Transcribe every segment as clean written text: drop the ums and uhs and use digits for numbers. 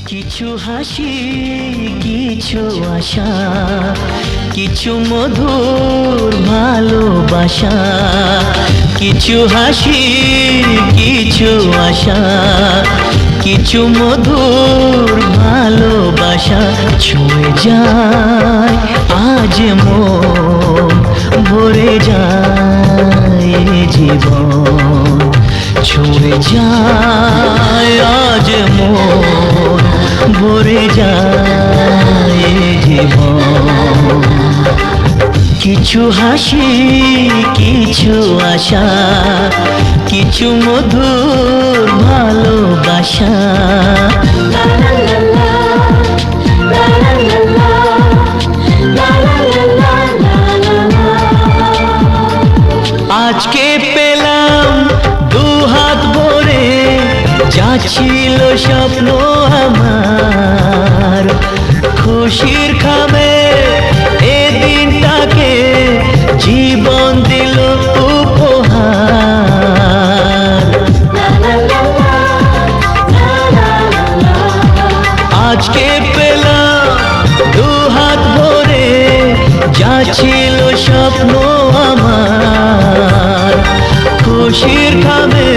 কিছু হাসি, কিছু আশা, কিছু মধুর ভালোবাসা। কিছু হাসি, কিছু আশা, কিছু মধুর ভালোবাসা। ছুঁয়ে যায় আজ মন, ভরে যায় জীবন। ছুঁয়ে যায় আজ মন, ভরে যায় জীবন। কিছু হাসি, কিছু আশা, কিছু মধুর ভালোবাসা। আজকে পেলাম দুহাত ভরে, যা ছিল স্বপ্ন আমার। খুশির খামে এ দিনটাকে জীবন দিল উপহার। আজকে পেলাম দুহাত ভরে, যা ছিল স্বপ্ন আমার। খুশির খামে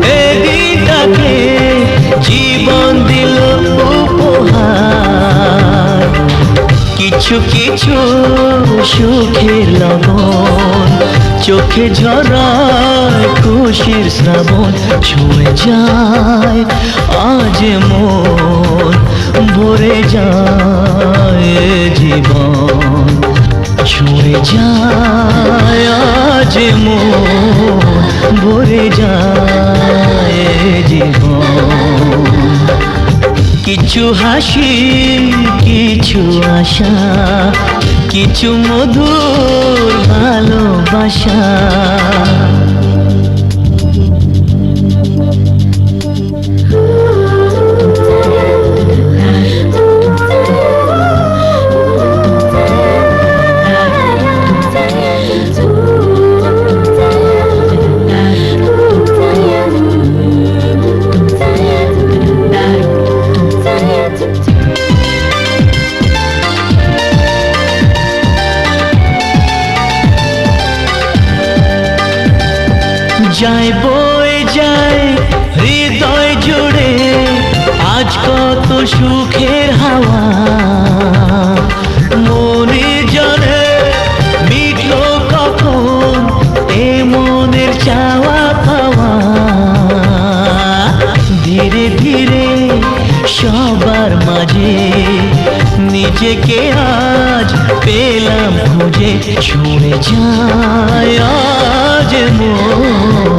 এ দিনটাকে জীবন দিল উপহার। কিছু কিছু সুখের লবণ, চোখে ঝরায় খুশির শ্রাবণ। ছুঁয়ে যায় আজ মন, ভরে যায় জীবন। ছুঁয়ে যায় আজ মন, ভরে যায় জীবন। কিছু হাসি, কিছু আশা, কিছু মধুর ভালোবাসা। যায় বয়ে যায় হৃদয় জুড়ে আজ কত সুখের হাওয়া। মনে জানে মিটলো কখন এ মনের চাওয়া পাওয়া। ধীরে ধীরে সবার মাঝে নিজেকে আজ পেলাম খুঁজে। ছুঁয়ে যায় আজ মন,